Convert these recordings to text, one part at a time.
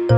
The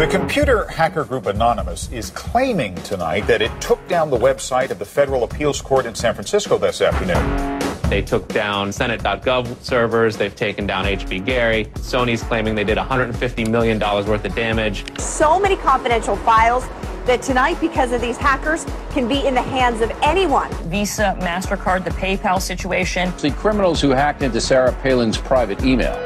computer hacker group Anonymous is claiming tonight that it took down the website of the Federal Appeals Court in San Francisco this afternoon. They took down Senate.gov servers. They've taken down HB Gary. Sony's claiming they did $150 million worth of damage. So many confidential files that tonight, because of these hackers, can be in the hands of anyone. Visa, MasterCard, the PayPal situation. The criminals who hacked into Sarah Palin's private email.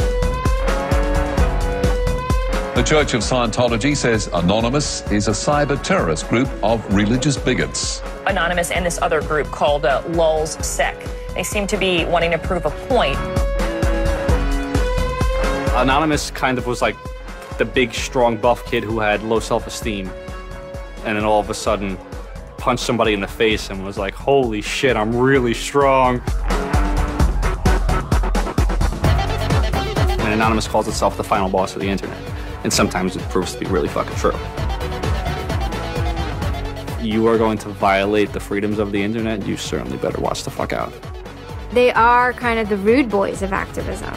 The Church of Scientology says Anonymous is a cyber terrorist group of religious bigots. Anonymous and this other group called Lulz Sec. They seem to be wanting to prove a point. Anonymous kind of was like the big, strong, buff kid who had low self-esteem. And then all of a sudden punched somebody in the face and was like, holy shit, I'm really strong. And Anonymous calls itself the final boss of the internet. And sometimes it proves to be really fucking true. You are going to violate the freedoms of the internet, you certainly better watch the fuck out. They are kind of the rude boys of activism.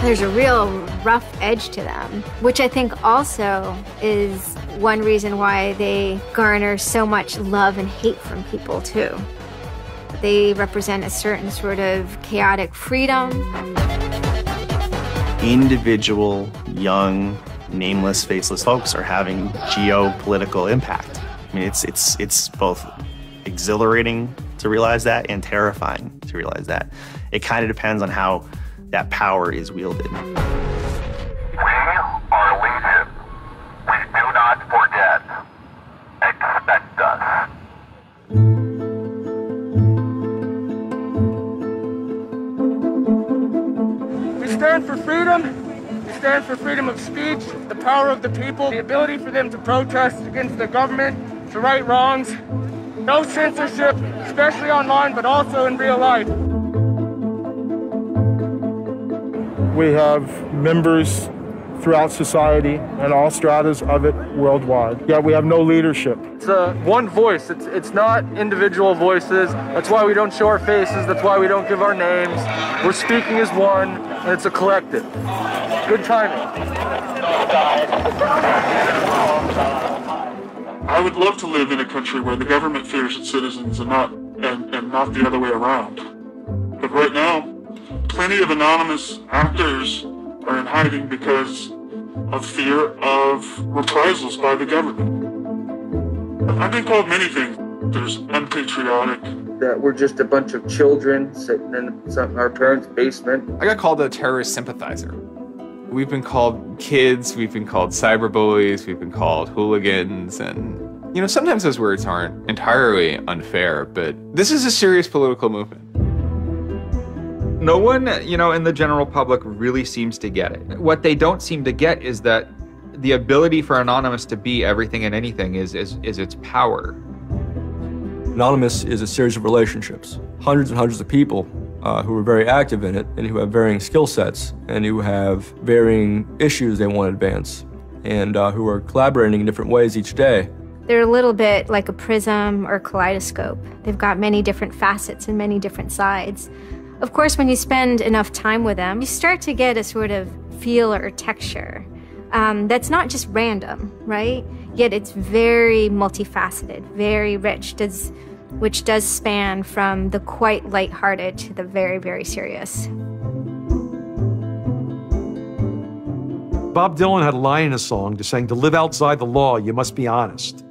There's a real rough edge to them, which I think also is one reason why they garner so much love and hate from people, too. They represent a certain sort of chaotic freedom. Individual, young, nameless, faceless folks are having geopolitical impact. I mean, it's both exhilarating to realize that and terrifying to realize that. It kind of depends on how that power is wielded. We are Legion. Please do not forget. Expect us. We stand for freedom. We stand for freedom of speech, the power of the people, the ability for them to protest against the government, to right wrongs. No censorship, especially online, but also in real life. We have members throughout society and all stratas of it worldwide. Yet we have no leadership. It's one voice. It's not individual voices. That's why we don't show our faces. That's why we don't give our names. We're speaking as one, and it's a collective. Good timing. I would love to live in a country where the government fears its citizens and not the other way around. But right now, plenty of anonymous actors are in hiding because of fear of reprisals by the government. I've been called many things. There's unpatriotic. That we're just a bunch of children sitting in our parents' basement. I got called a terrorist sympathizer. We've been called kids, we've been called cyberbullies, we've been called hooligans, and sometimes those words aren't entirely unfair, but this is a serious political movement. No one, in the general public really seems to get it. What they don't seem to get is that the ability for Anonymous to be everything and anything is its power. Anonymous is a series of relationships, hundreds and hundreds of people who are very active in it and who have varying skill sets and who have varying issues they want to advance and who are collaborating in different ways each day. They're a little bit like a prism or kaleidoscope. They've got many different facets and many different sides. Of course, when you spend enough time with them, you start to get a sort of feel or texture that's not just random, right? Yet it's very multifaceted, very rich, which does span from the quite lighthearted to the very, very serious. Bob Dylan had a line in a song just saying, to live outside the law, you must be honest.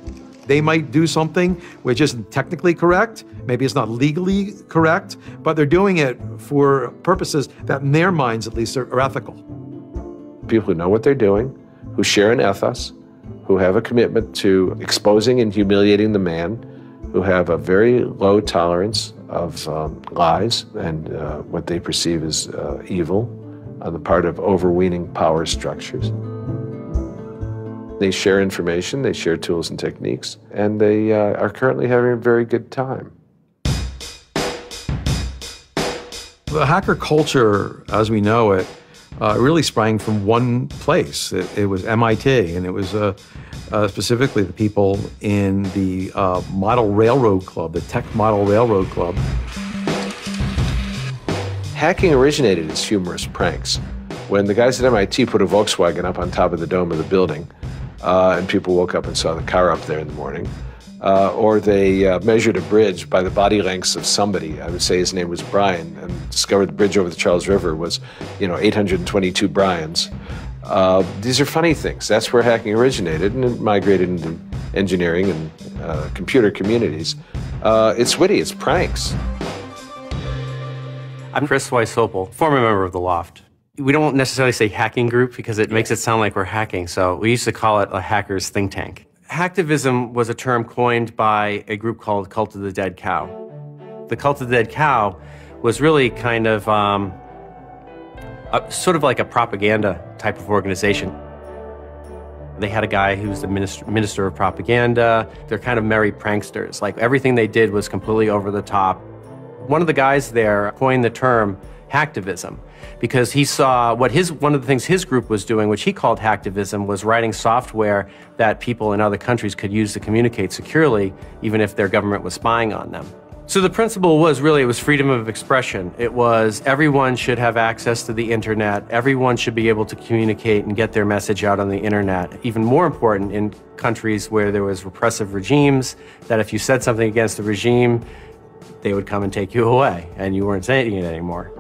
They might do something which isn't technically correct, maybe it's not legally correct, but they're doing it for purposes that in their minds at least are ethical. People who know what they're doing, who share an ethos, who have a commitment to exposing and humiliating the man, who have a very low tolerance of lies and what they perceive as evil on the part of overweening power structures. They share information, they share tools and techniques, and they are currently having a very good time. The hacker culture, as we know it, really sprang from one place. It was MIT, and it was specifically the people in the Model Railroad Club, the Tech Model Railroad Club. Hacking originated as humorous pranks. When the guys at MIT put a Volkswagen up on top of the dome of the building, and people woke up and saw the car up there in the morning, or they measured a bridge by the body lengths of somebody. I would say his name was Brian, and discovered the bridge over the Charles River was, 822 Brians. These are funny things. That's where hacking originated, and it migrated into engineering and computer communities. It's witty, it's pranks. I'm Chris Weishopel, former member of the Loft. We don't necessarily say hacking group because it makes it sound like we're hacking, so we used to call it a hackers think tank. Hacktivism was a term coined by a group called Cult of the Dead Cow. The Cult of the Dead Cow was really kind of sort of like a propaganda type of organization. They had a guy who's the minister of propaganda. They're kind of merry pranksters. Like everything they did was completely over the top. One of the guys there coined the term hacktivism because he saw one of the things his group was doing, which he called hacktivism, was writing software that people in other countries could use to communicate securely, even if their government was spying on them. So the principle was it was freedom of expression. It was everyone should have access to the internet. Everyone should be able to communicate and get their message out on the internet. Even more important in countries where there was repressive regimes, that if you said something against the regime, they would come and take you away, and you weren't saying it anymore.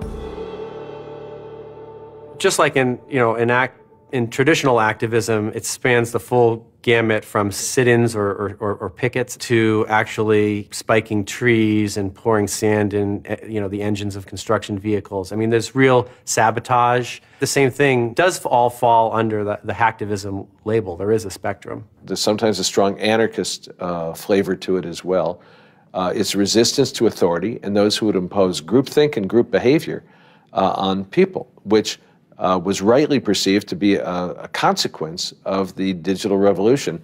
Just like in traditional activism, it spans the full gamut from sit-ins or pickets to actually spiking trees and pouring sand in the engines of construction vehicles. I mean, there's real sabotage. The same thing does all fall under the hacktivism label. There is a spectrum. There's sometimes a strong anarchist flavor to it as well. It's resistance to authority and those who would impose groupthink and group behavior on people, which was rightly perceived to be a consequence of the digital revolution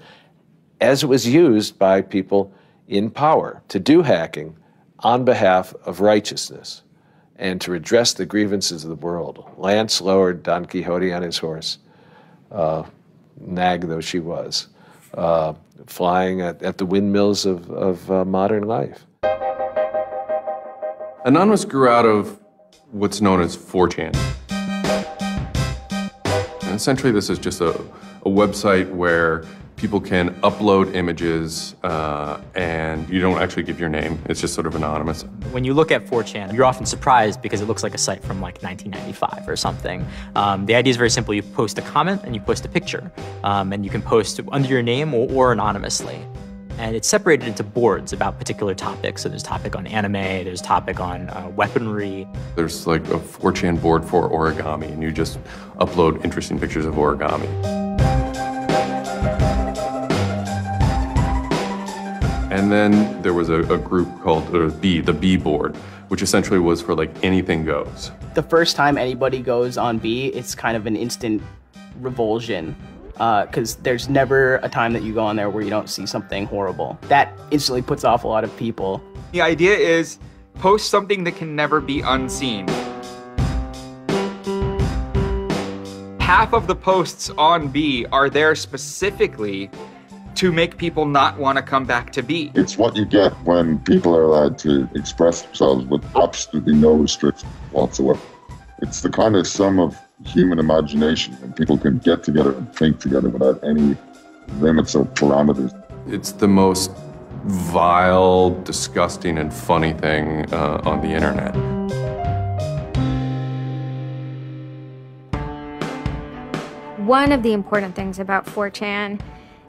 as it was used by people in power to do hacking on behalf of righteousness and to redress the grievances of the world. Lance lowered Don Quixote on his horse, nag though she was, flying at the windmills of modern life. Anonymous grew out of what's known as 4chan. And essentially, this is just a website where people can upload images and you don't actually give your name. It's just sort of anonymous. When you look at 4chan, you're often surprised because it looks like a site from like 1995 or something. The idea is very simple. You post a comment and you post a picture. And you can post under your name or anonymously. And it's separated into boards about particular topics. So there's a topic on anime, there's a topic on weaponry. There's like a 4chan board for origami, and you just upload interesting pictures of origami. And then there was a group called the B board, which essentially was for like anything goes. The first time anybody goes on B, it's kind of an instant revulsion. Because there's never a time that you go on there where you don't see something horrible. That instantly puts off a lot of people. The idea is post something that can never be unseen. Half of the posts on B are there specifically to make people not want to come back to B. It's what you get when people are allowed to express themselves with absolutely no restrictions whatsoever. It's the kind of sum of human imagination, and people can get together and think together without any limits or parameters. It's the most vile, disgusting, and funny thing on the internet. One of the important things about 4chan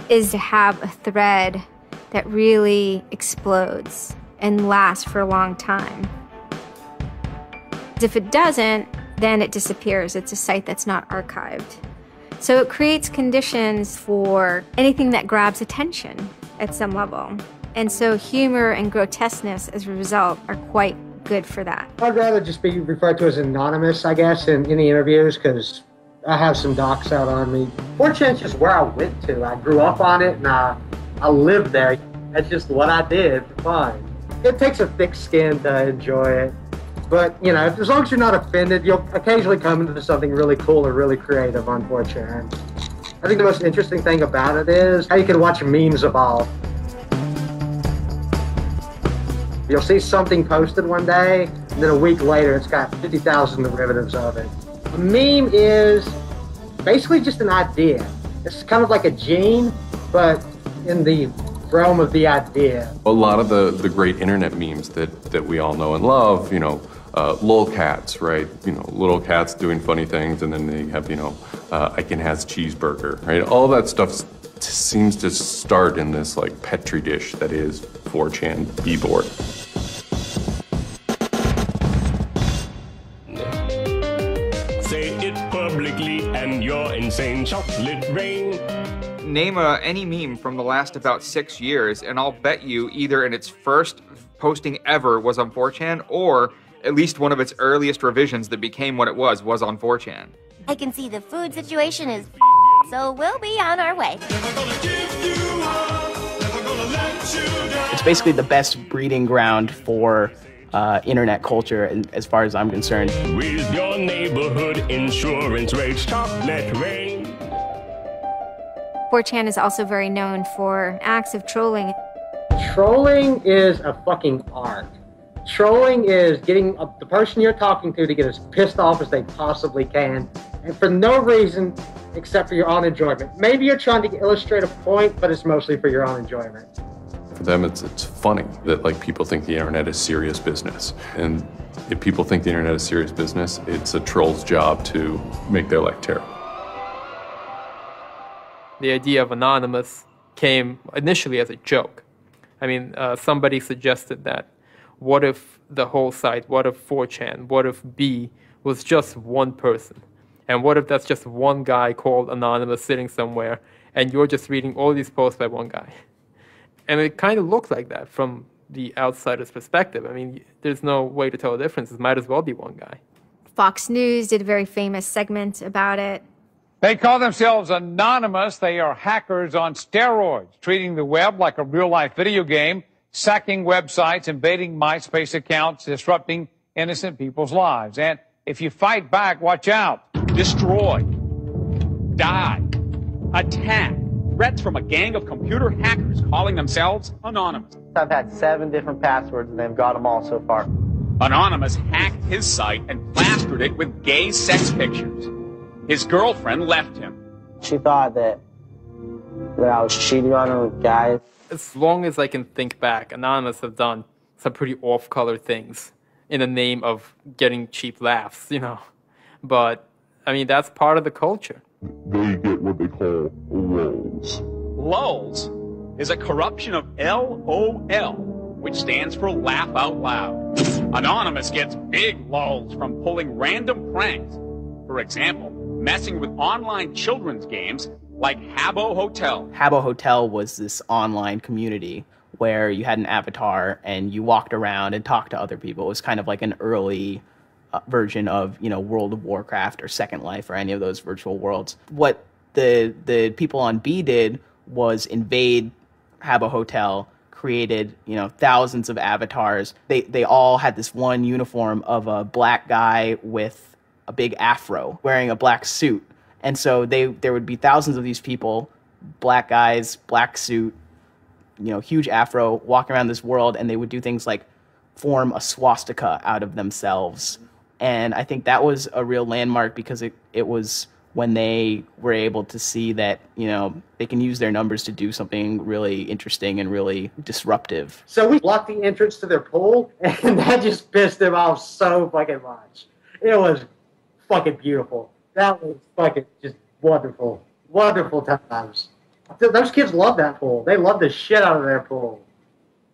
is to have a thread that really explodes and lasts for a long time. If it doesn't, then it disappears. It's a site that's not archived. So it creates conditions for anything that grabs attention at some level. And so humor and grotesqueness as a result are quite good for that. I'd rather just be referred to as anonymous, I guess, in any interviews, because I have some docs out on me. 4chan's just where I went to. I grew up on it and I lived there. That's just what I did for fun. It takes a thick skin to enjoy it. But, as long as you're not offended, you'll occasionally come into something really cool or really creative on 4chan. I think the most interesting thing about it is how you can watch memes evolve. You'll see something posted one day, and then a week later it's got 50,000 derivatives of it. A meme is basically just an idea. It's kind of like a gene, but in the realm of the idea. A lot of the great internet memes that we all know and love, you know, lolcats, right? You know, little cats doing funny things, and then they have, you know, Icon has cheeseburger, right? All that stuff seems to start in this like petri dish that is 4chan B-board. Say it publicly and you're insane. Chocolate rain. Name any meme from the last about 6 years, and I'll bet you either in its first posting ever was on 4chan, or at least one of its earliest revisions that became what it was on 4chan. I can see the food situation is so we'll be on our way. It's basically the best breeding ground for internet culture, as far as I'm concerned. With your neighborhood insurance rates, chocolate rain. 4chan is also very known for acts of trolling. Trolling is a fucking art. Trolling is getting the person you're talking to get as pissed off as they possibly can, and for no reason except for your own enjoyment. Maybe you're trying to illustrate a point, but it's mostly for your own enjoyment. For them, it's funny that like people think the internet is serious business. And if people think the internet is serious business, it's a troll's job to make their life terrible. The idea of anonymous came initially as a joke. I mean, somebody suggested that what if the whole site, what if 4chan, what if B was just one person? And what if that's just one guy called Anonymous sitting somewhere and you're just reading all these posts by one guy? And it kind of looks like that from the outsider's perspective. I mean, there's no way to tell the difference. It might as well be one guy. Fox News did a very famous segment about it. They call themselves anonymous. They are hackers on steroids, treating the web like a real-life video game, sacking websites, invading MySpace accounts, disrupting innocent people's lives. And if you fight back, watch out. Destroy. Die. Attack. Threats from a gang of computer hackers calling themselves Anonymous. I've had 7 different passwords and they've got them all so far. Anonymous hacked his site and plastered it with gay sex pictures. His girlfriend left him. She thought that I was cheating on her with guys. As long as I can think back, Anonymous have done some pretty off-color things in the name of getting cheap laughs, you know. But, I mean, that's part of the culture. They get what they call lulz. Lulz is a corruption of LOL, which stands for laugh out loud. Anonymous gets big lulz from pulling random pranks. For example, messing with online children's games like Habbo Hotel. Habbo Hotel was this online community where you had an avatar and you walked around and talked to other people. It was kind of like an early version of, you know, World of Warcraft or Second Life or any of those virtual worlds. What the people on B did was invade Habbo Hotel, created, you know, thousands of avatars. They all had this one uniform of a black guy with a big afro wearing a black suit. And so there would be thousands of these people, black guys, black suit, you know, huge afro, walking around this world, and they would do things like form a swastika out of themselves. And I think that was a real landmark because it was when they were able to see that, you know, they can use their numbers to do something really interesting and really disruptive. So we blocked the entrance to their pool, and that just pissed them off so fucking much. It was fucking beautiful. That was fucking just wonderful. Wonderful times. Those kids love that pool. They love the shit out of their pool.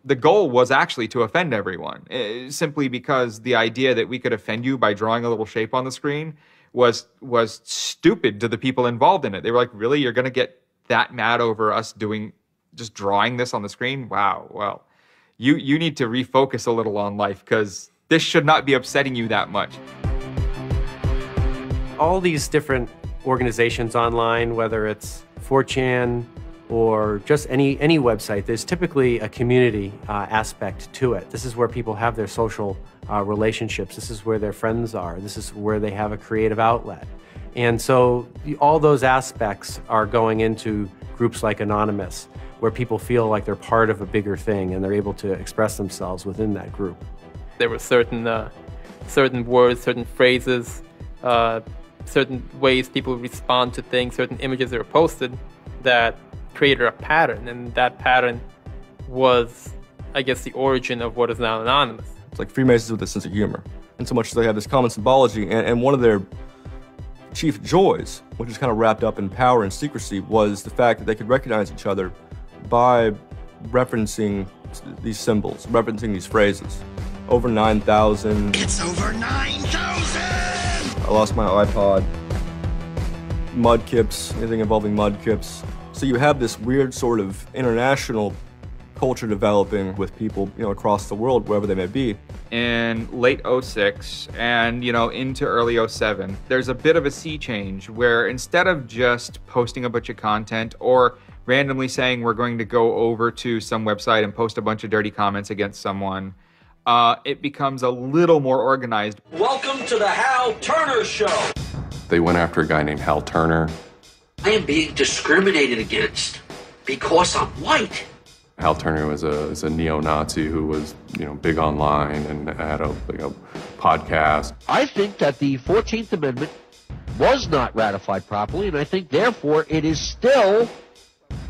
The goal was actually to offend everyone, simply because the idea that we could offend you by drawing a little shape on the screen was stupid to the people involved in it. They were like, really? You're going to get that mad over us just drawing this on the screen? Wow, well, you need to refocus a little on life because this should not be upsetting you that much. All these different organizations online, whether it's 4chan or just any website, there's typically a community aspect to it. This is where people have their social relationships. This is where their friends are. This is where they have a creative outlet. And so all those aspects are going into groups like Anonymous, where people feel like they're part of a bigger thing and they're able to express themselves within that group. There were certain words, certain phrases, certain ways people respond to things, certain images that were posted that created a pattern, and that pattern was, I guess, the origin of what is now Anonymous. It's like Freemasons with a sense of humor, in so much as they have this common symbology, and one of their chief joys, which is kind of wrapped up in power and secrecy, was the fact that they could recognize each other by referencing these symbols, referencing these phrases. Over 9,000. It's over 9,000! I lost my iPod. Mudkips, anything involving mudkips. So you have this weird sort of international culture developing with people, across the world, wherever they may be. In late 06 and, into early 07, there's a bit of a sea change where instead of just posting a bunch of content or randomly saying we're going to go over to some website and post a bunch of dirty comments against someone, it becomes a little more organized. Welcome to the Hal Turner Show. They went after a guy named Hal Turner. I am being discriminated against because I'm white. Hal Turner was a neo-Nazi who was, big online and had a podcast. I think that the 14th Amendment was not ratified properly, and I think, therefore, it is still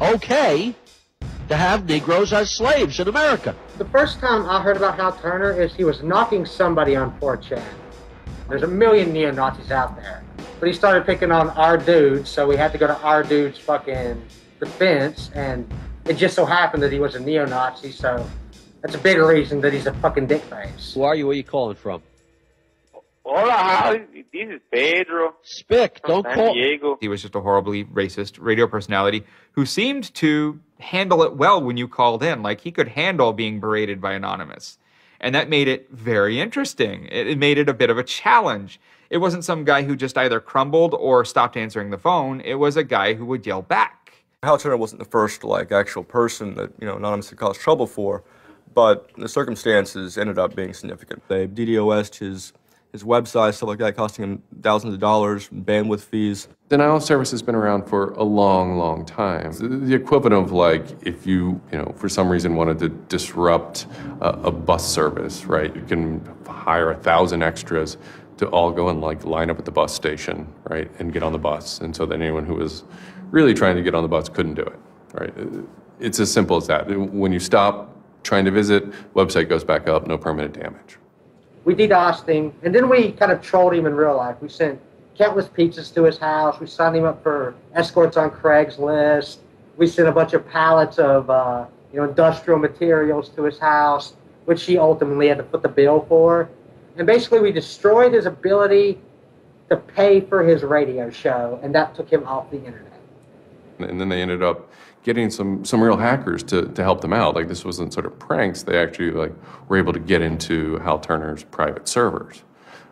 okay to have Negroes as slaves in America. The first time I heard about Hal Turner is he was knocking somebody on 4chan. There's a million neo-Nazis out there. But he started picking on our dudes, so we had to go to our dude's fucking defense, and it just so happened that he was a neo-Nazi, so that's a bigger reason that he's a fucking dickface. Who are you? Where are you calling from? Hola, this is Pedro. Spick, don't call. Diego. He was just a horribly racist radio personality who seemed to handle it well when you called in. Like, he could handle being berated by Anonymous. And that made it very interesting. It made it a bit of a challenge. It wasn't some guy who just either crumbled or stopped answering the phone. It was a guy who would yell back. Hal Turner wasn't the first, actual person that, Anonymous had caused trouble for, but the circumstances ended up being significant. They DDoS'd his website, stuff like that, costing him thousands of dollars, bandwidth fees. Denial of service has been around for a long, long time. The equivalent of if you, for some reason wanted to disrupt a bus service, right? You can hire 1,000 extras to all go and line up at the bus station, right, and get on the bus. And so that anyone who was really trying to get on the bus couldn't do it, right? It's as simple as that. When you stop trying to visit, website goes back up, no permanent damage. We DDoSed him, and then we kind of trolled him in real life. We sent countless pizzas to his house. We signed him up for escorts on Craigslist. We sent a bunch of pallets of industrial materials to his house, which he ultimately had to foot the bill for. And basically, we destroyed his ability to pay for his radio show, and that took him off the internet. And then they ended up getting some real hackers to help them out. This wasn't sort of pranks. They actually were able to get into Hal Turner's private servers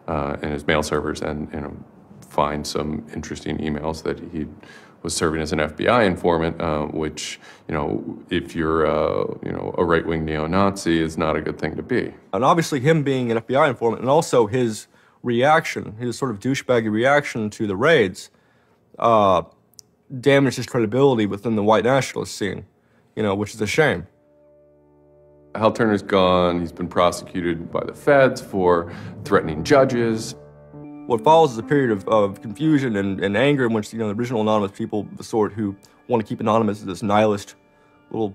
and his mail servers and find some interesting emails that he was serving as an FBI informant, which, if you're a right-wing neo-Nazi, is not a good thing to be. And obviously him being an FBI informant and also his reaction, his sort of douchebaggy reaction to the raids, damaged his credibility within the white nationalist scene, which is a shame. Hal Turner's gone. He's been prosecuted by the feds for threatening judges. What follows is a period of confusion and anger in which, the original Anonymous people, the sort who want to keep Anonymous as this nihilist little,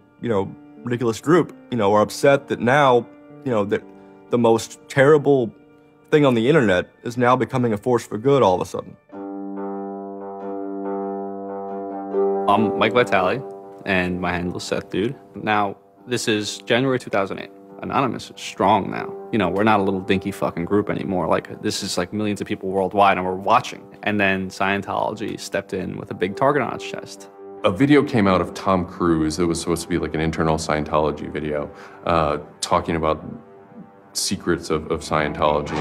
ridiculous group, are upset that now, that the most terrible thing on the internet is now becoming a force for good all of a sudden. I'm Mike Vitale, and my handle is Seth Dude. Now, this is January 2008. Anonymous is strong now. We're not a little dinky fucking group anymore. This is millions of people worldwide, and we're watching. And then Scientology stepped in with a big target on its chest. A video came out of Tom Cruise. It was supposed to be an internal Scientology video, talking about secrets of Scientology.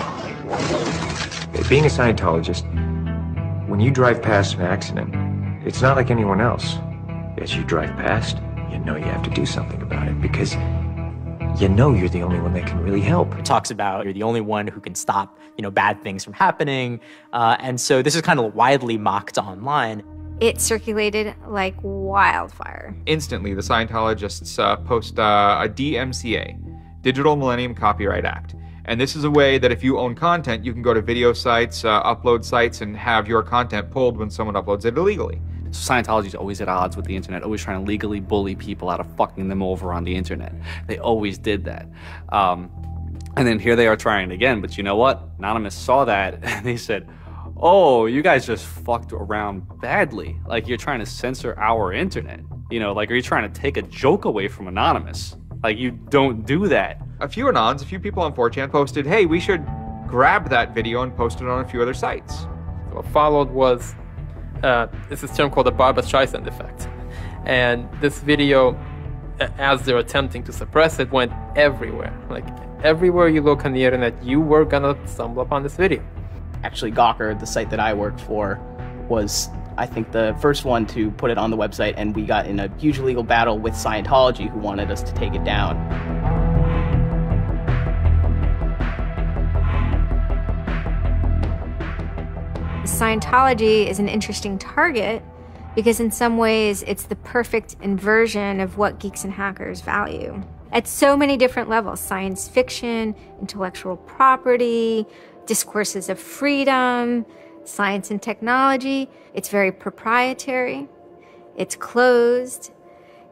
Being a Scientologist, when you drive past an accident, it's not like anyone else. As you drive past, you know you have to do something about it because you know you're the only one that can really help. It talks about you're the only one who can stop, bad things from happening. And so this is kind of widely mocked online. It circulated like wildfire. Instantly, the Scientologists post a DMCA, Digital Millennium Copyright Act. And this is a way that if you own content, you can go to video sites, upload sites, and have your content pulled when someone uploads it illegally. So Scientology's always at odds with the internet, always trying to legally bully people out of fucking them over on the internet. They always did that. And then here they are trying again, but you know what? Anonymous saw that and they said, oh, you guys just fucked around badly. Like, you're trying to censor our internet. Are you trying to take a joke away from Anonymous? Like, you don't do that. A few Anons, a few people on 4chan posted, hey, we should grab that video and post it on a few other sites. What followed was, this is a term called the Barbra Streisand effect. And this video, as they're attempting to suppress it, went everywhere. Like, everywhere you look on the internet, you were gonna stumble upon this video. Actually, Gawker, the site that I worked for, was, I think, the first one to put it on the website, and we got in a huge legal battle with Scientology, who wanted us to take it down. Scientology is an interesting target because in some ways it's the perfect inversion of what geeks and hackers value. At so many different levels: science fiction, intellectual property, discourses of freedom, science and technology. It's very proprietary, it's closed.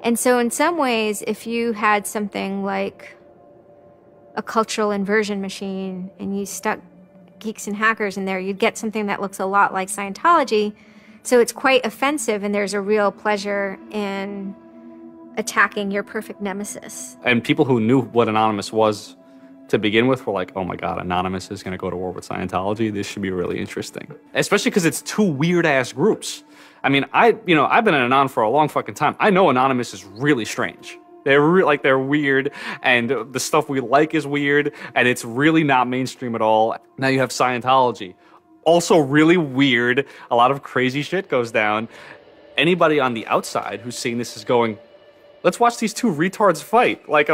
And so in some ways, if you had something like a cultural inversion machine and you stuck geeks and hackers in there, you'd get something that looks a lot like Scientology. So it's quite offensive, and there's a real pleasure in attacking your perfect nemesis. And people who knew what Anonymous was to begin with were like, oh my God, Anonymous is going to go to war with Scientology. This should be really interesting. Especially because it's two weird-ass groups. I mean, I've been an Anon for a long fucking time. I know Anonymous is really strange. They're weird, and the stuff we like is weird, and it's really not mainstream at all. Now you have Scientology. Also really weird. A lot of crazy shit goes down. Anybody on the outside who's seeing this is going, let's watch these two retards fight. Like,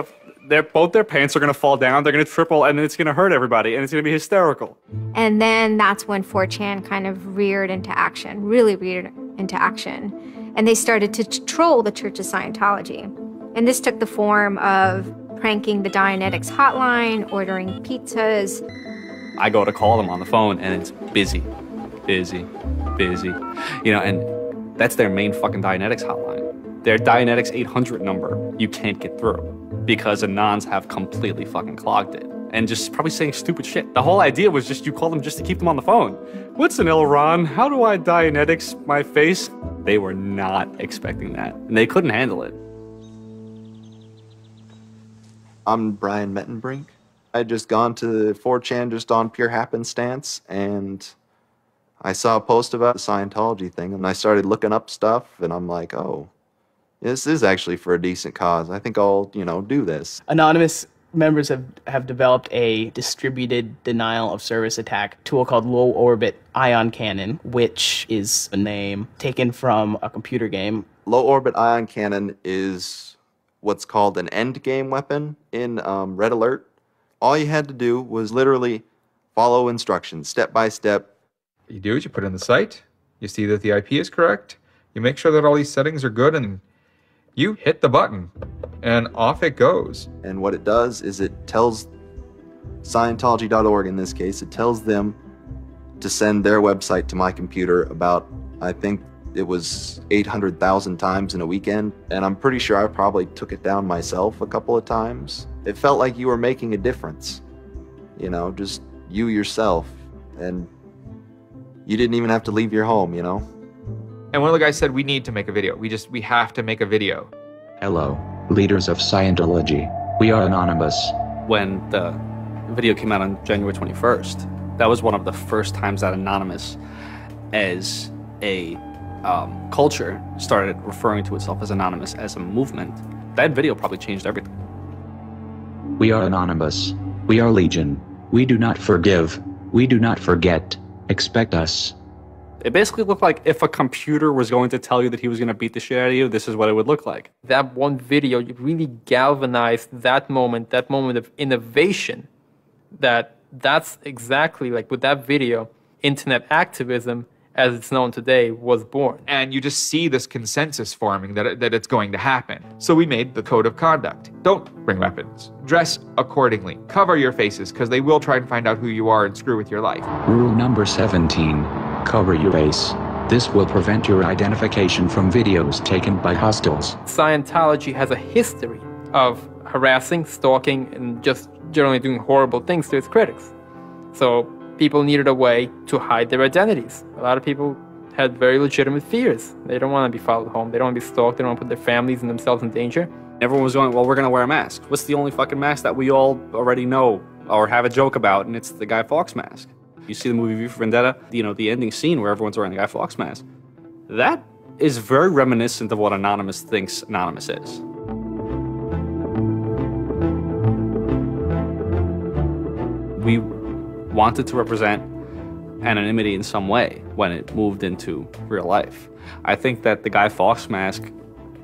both their pants are going to fall down, they're going to triple, and then it's going to hurt everybody, and it's going to be hysterical. And then that's when 4chan kind of reared into action, really reared into action. And they started to troll the Church of Scientology. And this took the form of pranking the Dianetics hotline, ordering pizzas. I go to call them on the phone, and it's busy. And that's their main fucking Dianetics hotline. Their Dianetics 800 number, you can't get through because Anons have completely fucking clogged it and just probably saying stupid shit. The whole idea was just you call them just to keep them on the phone. What's an Elron? How do I Dianetics my face? They were not expecting that, and they couldn't handle it. I'm Brian Mettenbrink. I had just gone to 4chan just on pure happenstance, and I saw a post about the Scientology thing, and I started looking up stuff, and I'm like, oh, this is actually for a decent cause. I think I'll, do this. Anonymous members have developed a distributed denial of service attack tool called Low Orbit Ion Cannon, which is a name taken from a computer game. Low Orbit Ion Cannon is what's called an endgame weapon in Red Alert. All you had to do was literally follow instructions, step by step. You do is you put in the site, you see that the IP is correct, you make sure that all these settings are good, and you hit the button, and off it goes. And what it does is it tells Scientology.org, in this case, it tells them to send their website to my computer about, I think, it was 800,000 times in a weekend, and I'm pretty sure I probably took it down myself a couple of times. It felt like you were making a difference, just you yourself, and you didn't even have to leave your home, And one of the guys said, we need to make a video. We have to make a video. Hello, leaders of Scientology. We are Anonymous. When the video came out on January 21st, that was one of the first times that Anonymous, as a culture, started referring to itself as Anonymous as a movement. That video probably changed everything. We are Anonymous. We are Legion. We do not forgive. We do not forget. Expect us. It basically looked like if a computer was going to tell you that he was going to beat the shit out of you, this is what it would look like. That one video really galvanized that moment of innovation. That's exactly like with that video, internet activism, as it's known today, was born. And you just see this consensus forming that it's going to happen. So we made the code of conduct. Don't bring weapons. Dress accordingly. Cover your faces, because they will try and find out who you are and screw with your life. Rule number 17. Cover your face. This will prevent your identification from videos taken by hostiles. Scientology has a history of harassing, stalking, and just generally doing horrible things to its critics. So people needed a way to hide their identities. A lot of people had very legitimate fears. They don't want to be followed home. They don't want to be stalked. They don't want to put their families and themselves in danger. Everyone was going, well, we're going to wear a mask. What's the only fucking mask that we all already know or have a joke about? And it's the Guy Fawkes mask. You see the movie V for Vendetta, the ending scene where everyone's wearing the Guy Fawkes mask. That is very reminiscent of what Anonymous thinks Anonymous is. We wanted to represent anonymity in some way when it moved into real life. I think that the Guy Fawkes mask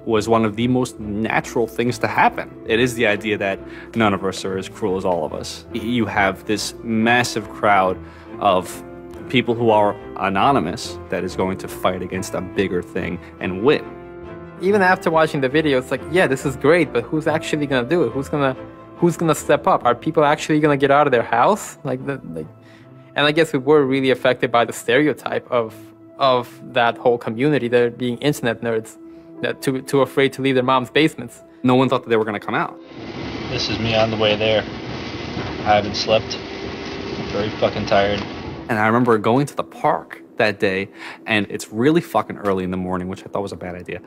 was one of the most natural things to happen. It is the idea that none of us are as cruel as all of us. You have this massive crowd of people who are anonymous that is going to fight against a bigger thing and win. Even after watching the video, it's like, yeah, this is great, but who's actually gonna do it? Who's gonna step up? Are people actually gonna get out of their house? And I guess we were really affected by the stereotype of that whole community, there being internet nerds, that too afraid to leave their mom's basements. No one thought that they were gonna come out. This is me on the way there. I haven't slept. I'm very fucking tired. And I remember going to the park that day, and it's really fucking early in the morning, which I thought was a bad idea.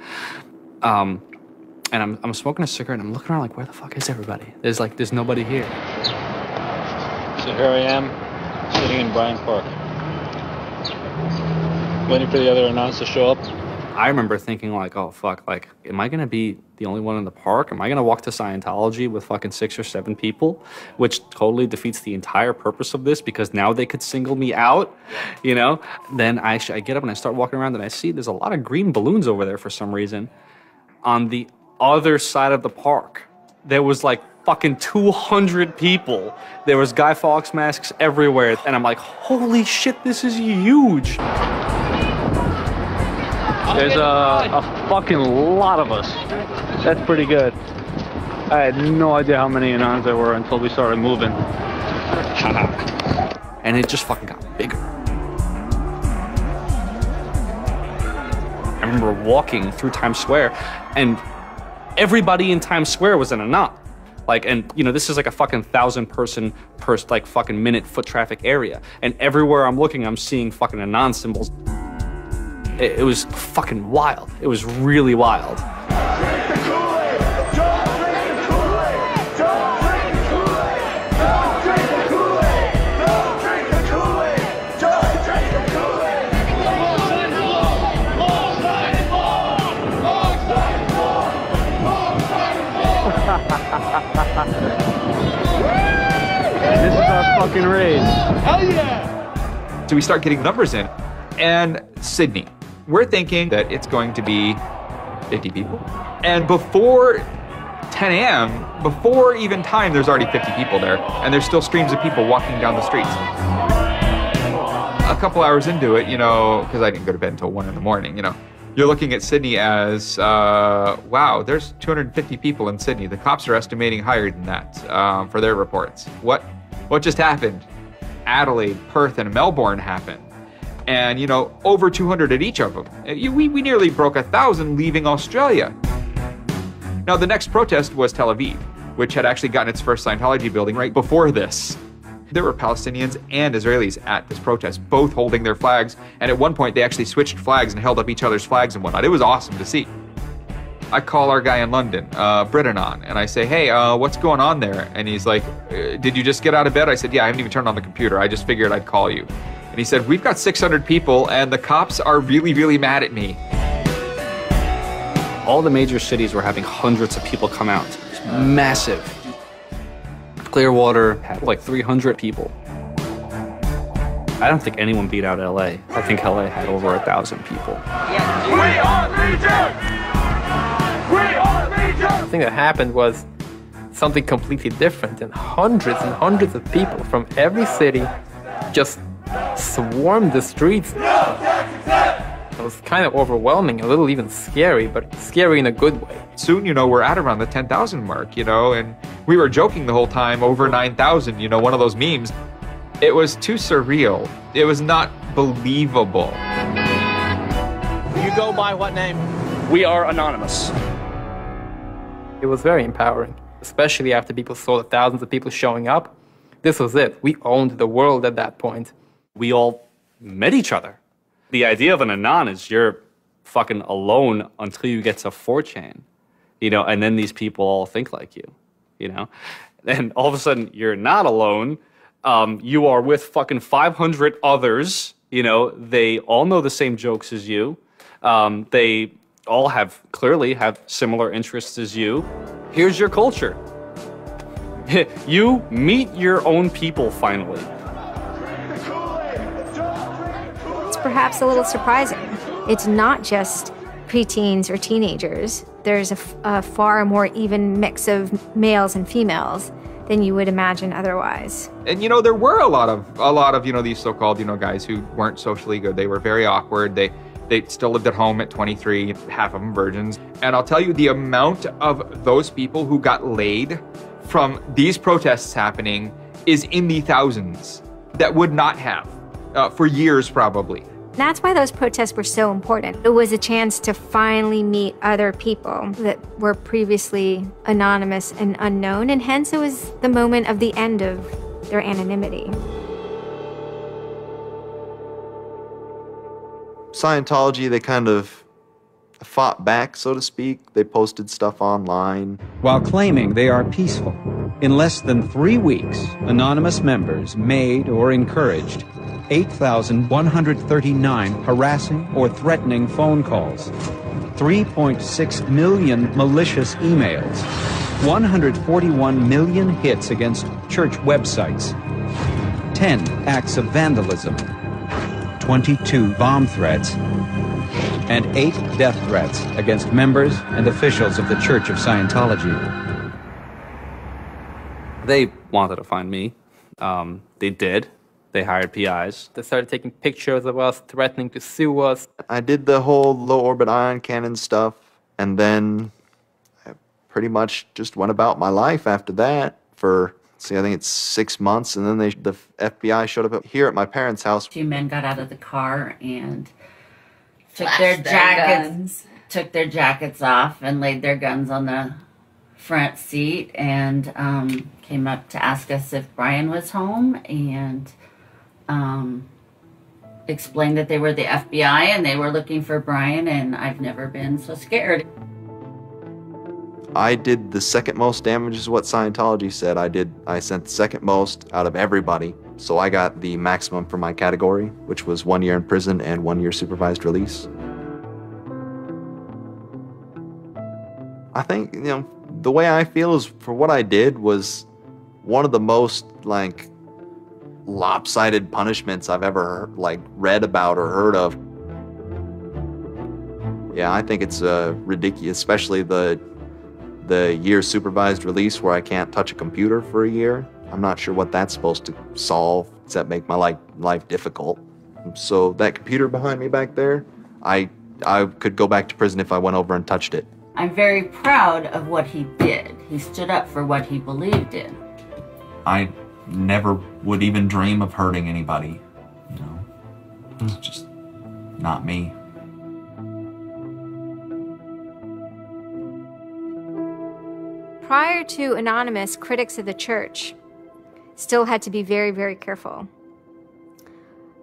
And I'm smoking a cigarette, and I'm looking around like, where the fuck is everybody? There's nobody here. So here I am, sitting in Bryant Park, waiting for the other announce to show up. I remember thinking like, oh fuck, like, am I gonna be the only one in the park? Am I gonna walk to Scientology with fucking 6 or 7 people? Which totally defeats the entire purpose of this, because now they could single me out, you know? Then I get up and I start walking around, and I see there's a lot of green balloons over there for some reason. On the other side of the park, there was like fucking 200 people. There was Guy Fawkes masks everywhere. And I'm like, holy shit, this is huge. There's a fucking lot of us. That's pretty good. I had no idea how many Anons there were until we started moving. And it just fucking got bigger. I remember walking through Times Square, and everybody in Times Square was an Anon. Like, and you know, this is like a fucking 1,000 person per like fucking minute foot traffic area. And everywhere I'm looking, I'm seeing fucking Anon symbols. It was fucking wild. It was really wild. This is our fucking raid. Hell yeah! So we start getting numbers in. And Sydney, we're thinking that it's going to be 50 people. And before 10 a.m., before even time, there's already 50 people there. And there's still streams of people walking down the streets. A couple hours into it, you know, because I didn't go to bed until 1 in the morning, you know, you're looking at Sydney as, wow, there's 250 people in Sydney. The cops are estimating higher than that for their reports. What just happened? Adelaide, Perth, and Melbourne happened. And, you know, over 200 at each of them. We nearly broke 1,000 leaving Australia. Now, the next protest was Tel Aviv, which had actually gotten its first Scientology building right before this. There were Palestinians and Israelis at this protest, both holding their flags. And at one point, they actually switched flags and held up each other's flags and whatnot. It was awesome to see. I call our guy in London, Britanon, and I say, hey, what's going on there? And he's like, did you just get out of bed? I said, yeah, I haven't even turned on the computer. I just figured I'd call you. And he said, we've got 600 people and the cops are really, really mad at me. All the major cities were having hundreds of people come out. It was massive. Clearwater had like 300 people. I don't think anyone beat out LA. I think LA had over 1,000 people. We are Legion! We are Legion! The thing that happened was something completely different, and hundreds of people from every city just swarmed the streets. It was kind of overwhelming, a little even scary, but scary in a good way. Soon, you know, we're at around the 10,000 mark, you know, and we were joking the whole time, over 9,000, you know, one of those memes. It was too surreal. It was not believable. You go by what name? We are Anonymous. It was very empowering, especially after people saw the thousands of people showing up. This was it. We owned the world at that point. We all met each other. The idea of an Anon is you're fucking alone until you get to 4chan, you know, and then these people all think like you, you know? And all of a sudden, you're not alone. You are with fucking 500 others, you know, they all know the same jokes as you. They all clearly have similar interests as you. Here's your culture. You meet your own people finally. It's perhaps a little surprising. It's not just preteens or teenagers. There's a far more even mix of males and females than you would imagine otherwise. And you know, there were a lot of you know, these so-called, you know, guys who weren't socially good. They were very awkward. They still lived at home at 23, half of them virgins. And I'll tell you, the amount of those people who got laid from these protests happening is in the thousands that would not have for years probably. That's why those protests were so important. It was a chance to finally meet other people that were previously anonymous and unknown, and hence it was the moment of the end of their anonymity. Scientology, they kind of fought back, so to speak. They posted stuff online. While claiming they are peaceful, in less than 3 weeks, anonymous members made or encouraged 8,139 harassing or threatening phone calls, 3.6 million malicious emails, 141 million hits against church websites, 10 acts of vandalism, 22 bomb threats, and 8 death threats against members and officials of the Church of Scientology. They wanted to find me. They did. They hired PIs. They started taking pictures of us, threatening to sue us. I did the whole low orbit ion cannon stuff, and then I pretty much just went about my life after that for, I think it's 6 months, and then the FBI showed up here at my parents' house. 2 men got out of the car and took Flashed took their jackets off and laid their guns on the front seat and came up to ask us if Brian was home and explained that they were the FBI and they were looking for Brian, and I've never been so scared. I did the second most damage is what Scientology said. I sent the second most out of everybody. So I got the maximum for my category, which was 1 year in prison and 1 year supervised release. I think, you know, the way I feel is for what I did was one of the most, like, lopsided punishments I've ever, like, read about or heard of. Yeah, I think it's ridiculous, especially the year supervised release where I can't touch a computer for a year. I'm not sure what that's supposed to solve except make my life difficult. So that computer behind me back there, I could go back to prison if I went over and touched it. I'm very proud of what he did. He stood up for what he believed in. I never would even dream of hurting anybody, you know. It's just not me. Prior to Anonymous, critics of the church still had to be very, very careful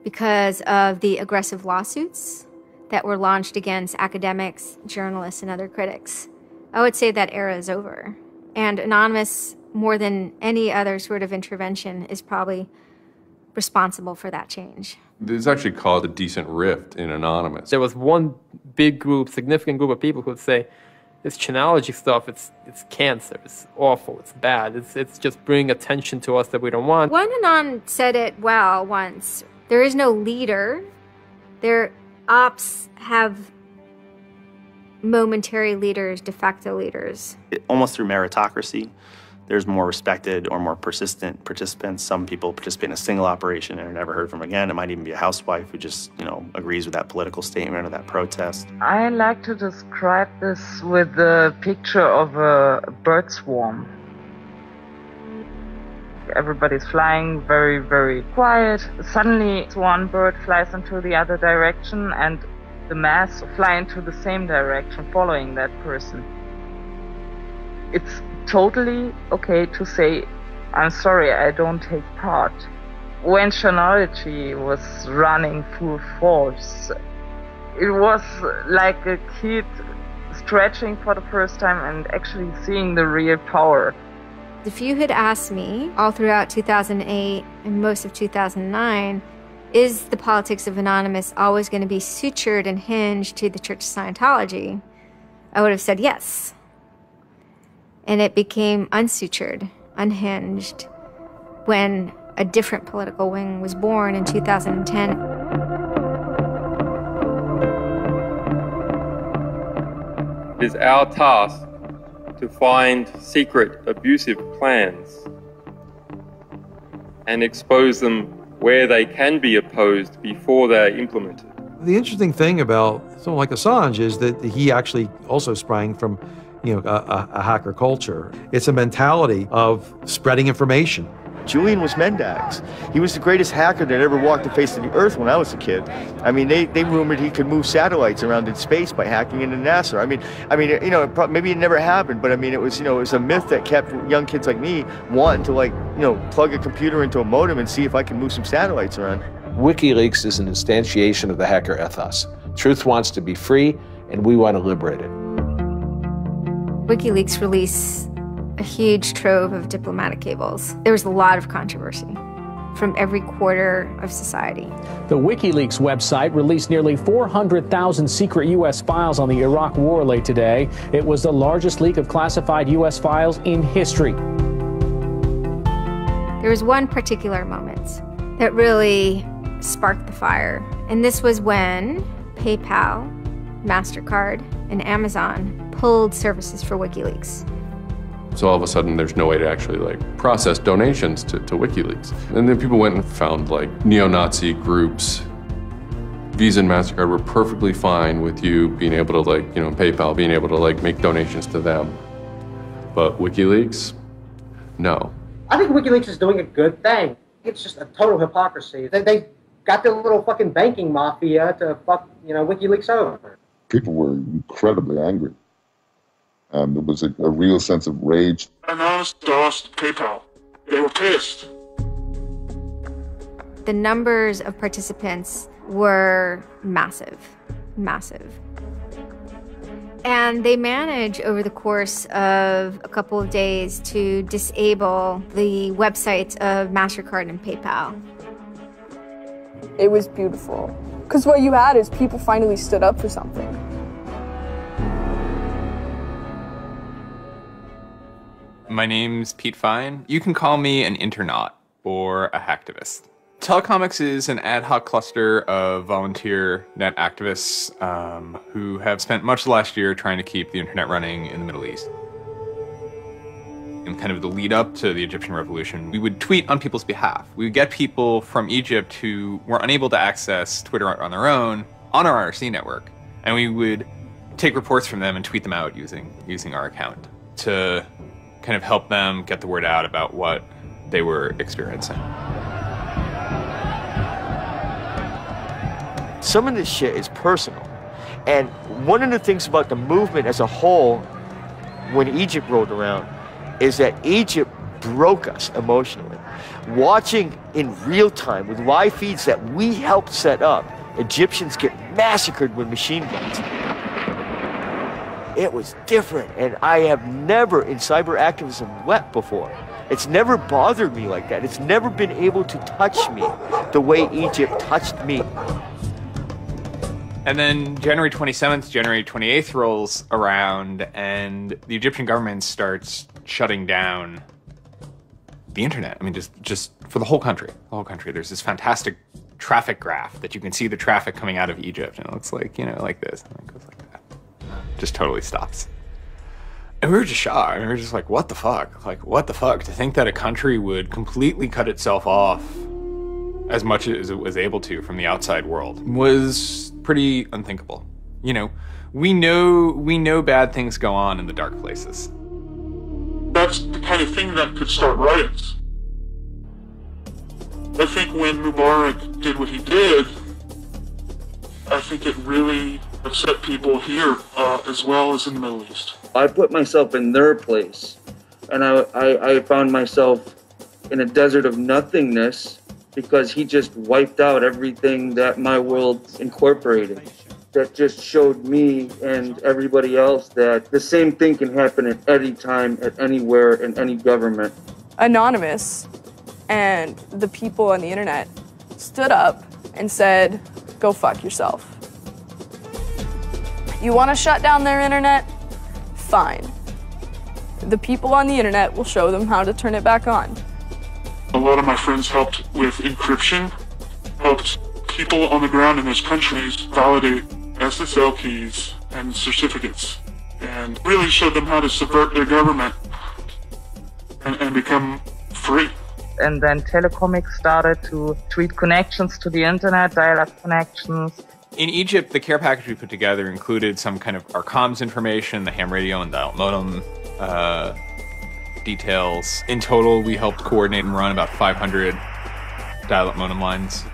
because of the aggressive lawsuits that were launched against academics, journalists, and other critics. I would say that era is over. And Anonymous, more than any other sort of intervention, is probably responsible for that change. This actually caused a decent rift in Anonymous. There was one big group, significant group of people who would say, this Chanology stuff, it's cancer, it's awful, it's bad, it's just bringing attention to us that we don't want. One Anon said it well once. There is no leader. Their ops have momentary leaders, de facto leaders. Almost through meritocracy, there's more respected or more persistent participants. Some people participate in a single operation and are never heard from again. It might even be a housewife who just, agrees with that political statement or that protest. I like to describe this with the picture of a bird swarm. Everybody's flying very, very quiet. Suddenly, one bird flies into the other direction and the mass fly into the same direction, following that person. It's totally okay to say, I'm sorry, I don't take part. When chronology was running full force, it was like a kid stretching for the first time and actually seeing the real power. If you had asked me all throughout 2008 and most of 2009, is the politics of Anonymous always going to be sutured and hinged to the Church of Scientology? I would have said yes. And it became unsutured, unhinged, when a different political wing was born in 2010. It is our task to find secret, abusive plans and expose them where they can be opposed before they're implemented. The interesting thing about someone like Assange is that he actually also sprang from, a hacker culture. It's a mentality of spreading information. Julian was Mendax. He was the greatest hacker that ever walked the face of the earth when I was a kid. I mean, they rumored he could move satellites around in space by hacking into NASA. Maybe it never happened, but it was a myth that kept young kids like me wanting to plug a computer into a modem and see if I can move some satellites around. WikiLeaks is an instantiation of the hacker ethos. Truth wants to be free, and we want to liberate it. WikiLeaks released a huge trove of diplomatic cables. There was a lot of controversy from every quarter of society. The WikiLeaks website released nearly 400,000 secret U.S. files on the Iraq War late today. It was the largest leak of classified U.S. files in history. There was one particular moment that really sparked the fire, and this was when PayPal, MasterCard, and Amazon pulled services for WikiLeaks. So all of a sudden, there's no way to actually process donations to WikiLeaks. And then people went and found neo-Nazi groups. Visa and MasterCard were perfectly fine with you being able to PayPal, being able to make donations to them. But WikiLeaks, no. I think WikiLeaks is doing a good thing. It's just a total hypocrisy. They got their little fucking banking mafia to fuck, WikiLeaks over. People were incredibly angry. There was a real sense of rage. Anonymous DOSed PayPal. They were pissed. The numbers of participants were massive. And they managed over the course of a couple of days to disable the websites of MasterCard and PayPal. It was beautiful. Because what you had is people finally stood up for something. My name's Pete Fine. You can call me an internaut or a hacktivist. Telecomics is an ad hoc cluster of volunteer net activists who have spent much of the last year trying to keep the internet running in the Middle East. In kind of the lead up to the Egyptian revolution, we would tweet on people's behalf. We would get people from Egypt who were unable to access Twitter on their own on our IRC network, and we would take reports from them and tweet them out using our account to kind of help them get the word out about what they were experiencing. Some of this shit is personal. And one of the things about the movement as a whole, when Egypt rolled around, is that Egypt broke us emotionally. Watching in real time with live feeds that we helped set up, Egyptians get massacred with machine guns. It was different, and I have never in cyber activism wept before. It's never bothered me like that. It's never been able to touch me the way Egypt touched me. And then January 27th, January 28th rolls around, and the Egyptian government starts shutting down the internet. I mean, just for the whole country. The whole country. There's this fantastic traffic graph that you can see the traffic coming out of Egypt, and it looks like, you know, like this, and it goes like that. Just totally stops. And we were just shocked. We were just like, what the fuck? Like, what the fuck? To think that a country would completely cut itself off as much as it was able to from the outside world was pretty unthinkable. You know, we know bad things go on in the dark places. That's the kind of thing that could start riots. I think when Mubarak did what he did, I think it really upset people here as well as in the Middle East. I put myself in their place, and I found myself in a desert of nothingness because he just wiped out everything that my world incorporated. That just showed me and everybody else that the same thing can happen at any time, at anywhere, in any government. Anonymous and the people on the internet stood up and said, go fuck yourself. You want to shut down their internet? Fine. The people on the internet will show them how to turn it back on. A lot of my friends helped with encryption, helped people on the ground in those countries validate SSL keys and certificates, and really showed them how to subvert their government and become free. And then Telecomics started to tweet connections to the internet, dial-up connections. In Egypt, the care package we put together included some kind of our comms information, the ham radio and dial-up modem details. In total, we helped coordinate and run about 500 dial-up modem lines.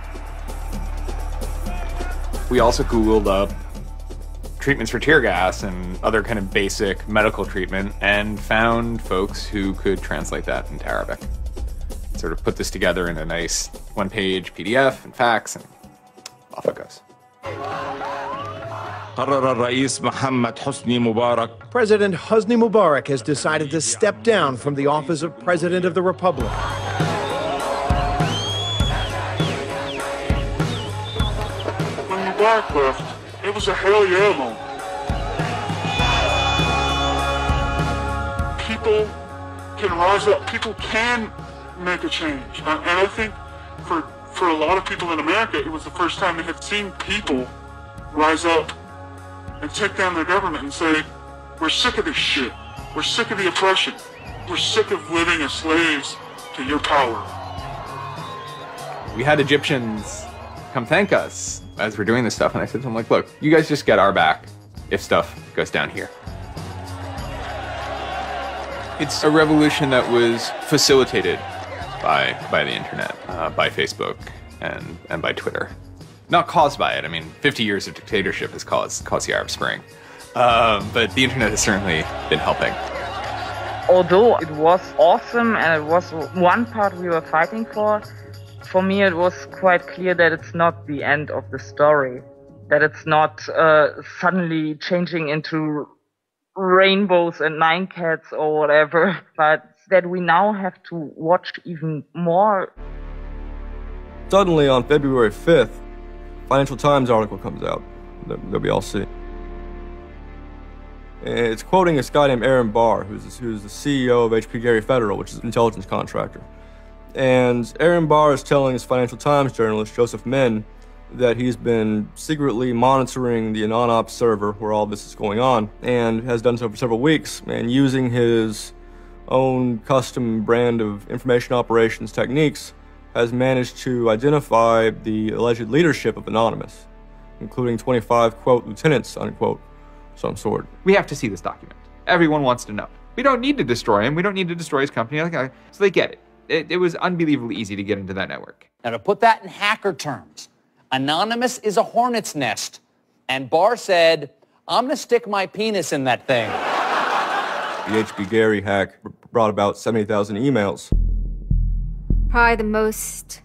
We also Googled up treatments for tear gas and other kind of basic medical treatment and found folks who could translate that into Arabic. Sort of put this together in a nice one-page PDF and fax, and off it goes. President Hosni Mubarak has decided to step down from the office of President of the Republic. When Mubarak left, it was a hell yeah moment. People can rise up. People can make a change. And I think for a lot of people in America, it was the first time they had seen people rise up and take down their government and say, we're sick of this shit. We're sick of the oppression. We're sick of living as slaves to your power. We had Egyptians come thank us as we're doing this stuff, and I said to them, like, look, you guys just get our back if stuff goes down here. It's a revolution that was facilitated by the internet, by Facebook and by Twitter. Not caused by it. I mean, 50 years of dictatorship has caused the Arab Spring. But the internet has certainly been helping. Although it was awesome and it was one part we were fighting for me it was quite clear that it's not the end of the story. That it's not suddenly changing into rainbows and 9 cats or whatever, but that we now have to watch even more. Suddenly on February 5th, Financial Times article comes out that we all see. And it's quoting this guy named Aaron Barr, who's the CEO of HP Gary Federal, which is an intelligence contractor. And Aaron Barr is telling his Financial Times journalist, Joseph Min, that he's been secretly monitoring the AnonOps server where all this is going on, and has done so for several weeks, and using his own custom brand of information operations techniques, has managed to identify the alleged leadership of Anonymous, including 25, quote, lieutenants, unquote, some sort. We have to see this document. Everyone wants to know. We don't need to destroy him. We don't need to destroy his company. So they get it. It was unbelievably easy to get into that network. Now, to put that in hacker terms, Anonymous is a hornet's nest. And Barr said, I'm going to stick my penis in that thing. The HB Gary hack brought about 70,000 emails. Probably the most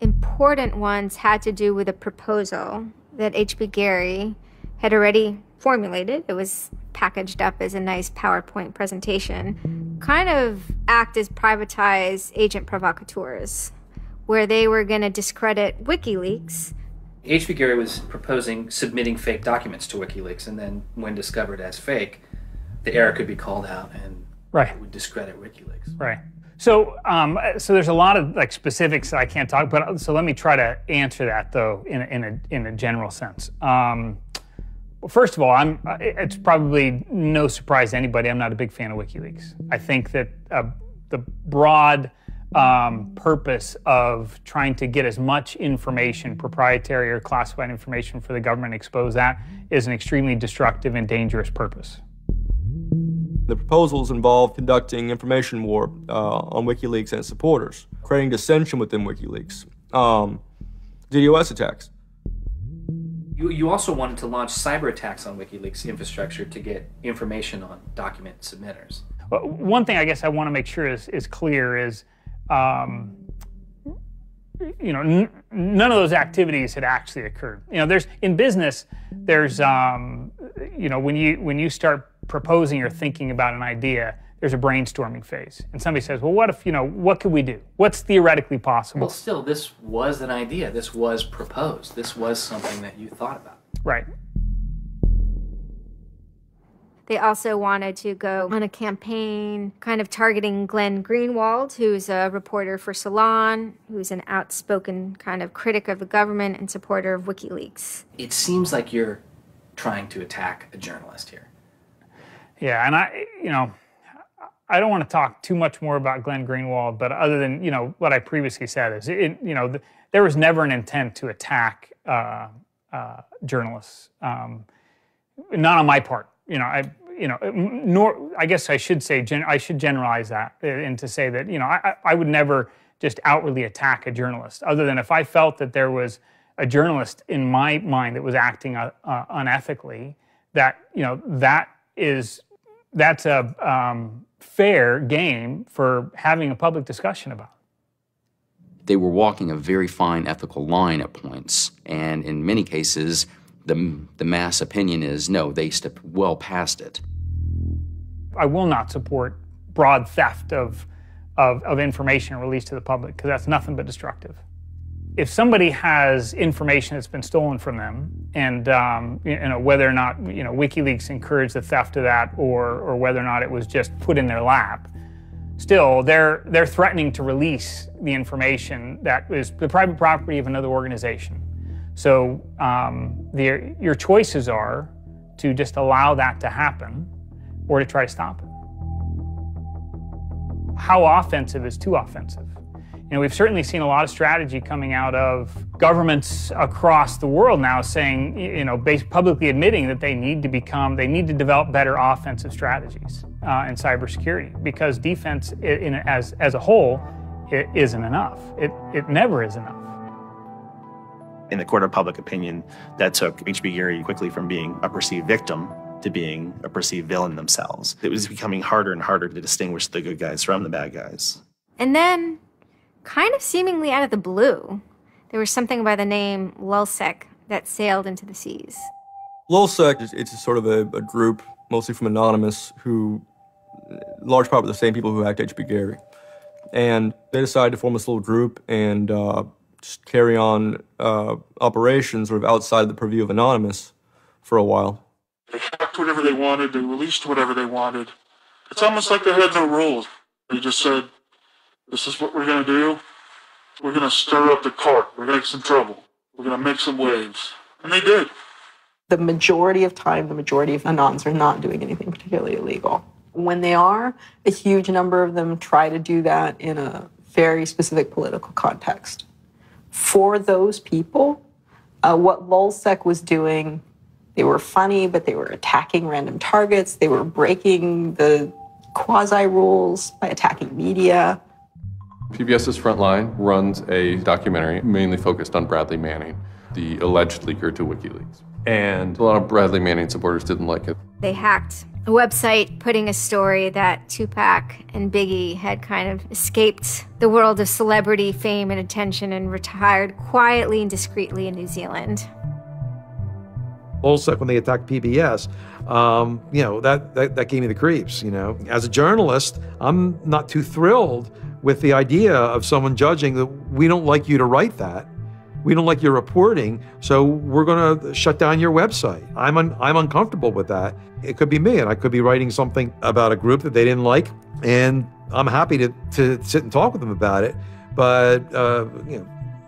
important ones had to do with a proposal that HB Gary had already formulated. It was packaged up as a nice PowerPoint presentation. Kind of act as privatized agent provocateurs, where they were going to discredit WikiLeaks. HB Gary was proposing submitting fake documents to WikiLeaks, and then when discovered as fake, the error could be called out and it would discredit WikiLeaks. Right. So there's a lot of like specifics that I can't talk about. So let me try to answer that though in a general sense. Well, first of all, it's probably no surprise to anybody. I'm not a big fan of WikiLeaks. I think that the broad purpose of trying to get as much information, proprietary or classified information for the government, expose that, is an extremely destructive and dangerous purpose. The proposals involve conducting information war on WikiLeaks and its supporters, creating dissension within WikiLeaks, DDoS attacks. You also wanted to launch cyber attacks on WikiLeaks infrastructure to get information on document submitters. Well, one thing I guess I want to make sure is clear is, you know, none of those activities had actually occurred. You know, in business, there's, you know, when you start proposing or thinking about an idea, there's a brainstorming phase. And somebody says, well, what if, you know, what could we do? What's theoretically possible? Well, still, this was an idea. This was proposed. This was something that you thought about. Right. They also wanted to go on a campaign kind of targeting Glenn Greenwald, who's a reporter for Salon, who's an outspoken kind of critic of the government and supporter of WikiLeaks. It seems like you're trying to attack a journalist here. Yeah, and I don't want to talk too much more about Glenn Greenwald, but other than, you know, what I previously said is, you know, there was never an intent to attack journalists, not on my part. You know, nor I guess I should say I should generalize that and to say that, you know, I would never just outwardly attack a journalist, other than if I felt that there was a journalist in my mind that was acting unethically. That, you know, that's a fair game for having a public discussion about. They were walking a very fine ethical line at points, and in many cases, the mass opinion is, no, they stepped well past it. I will not support broad theft of information released to the public, because that's nothing but destructive. If somebody has information that's been stolen from them, and you know, whether or not, you know, WikiLeaks encouraged the theft of that, or whether or not it was just put in their lap, still they're threatening to release the information that is the private property of another organization. So your choices are to just allow that to happen, or to try to stop it. How offensive is too offensive? You know, we've certainly seen a lot of strategy coming out of governments across the world now saying, you know, publicly admitting that they need to develop better offensive strategies in cybersecurity, because defense as a whole, it isn't enough. It never is enough. In the court of public opinion, that took H.B. Gary quickly from being a perceived victim to being a perceived villain themselves. It was becoming harder and harder to distinguish the good guys from the bad guys. And then, kind of seemingly out of the blue, there was something by the name Lulzsec that sailed into the seas. Lulzsec, it's sort of a group, mostly from Anonymous, who, large part of the same people who hacked H.B. Gary. And they decided to form this little group and just carry on operations sort of outside the purview of Anonymous for a while. They hacked whatever they wanted, they released whatever they wanted. It's almost like they had no rules. They just said, this is what we're going to do. We're going to stir up the cart. We're going to make some trouble. We're going to make some waves. And they did. The majority of time, the majority of Anons are not doing anything particularly illegal. When they are, a huge number of them try to do that in a very specific political context. For those people, what Lulzsec was doing, they were funny, but they were attacking random targets. They were breaking the quasi-rules by attacking media. PBS's Frontline runs a documentary mainly focused on Bradley Manning, the alleged leaker to WikiLeaks. And a lot of Bradley Manning supporters didn't like it. They hacked a website putting a story that Tupac and Biggie had kind of escaped the world of celebrity fame and attention and retired quietly and discreetly in New Zealand. Lulzsec, when they attacked PBS, you know, that gave me the creeps, you know. As a journalist, I'm not too thrilled with the idea of someone judging that we don't like you to write that. We don't like your reporting, so we're going to shut down your website. I'm uncomfortable with that. It could be me, and I could be writing something about a group that they didn't like, and I'm happy to sit and talk with them about it, but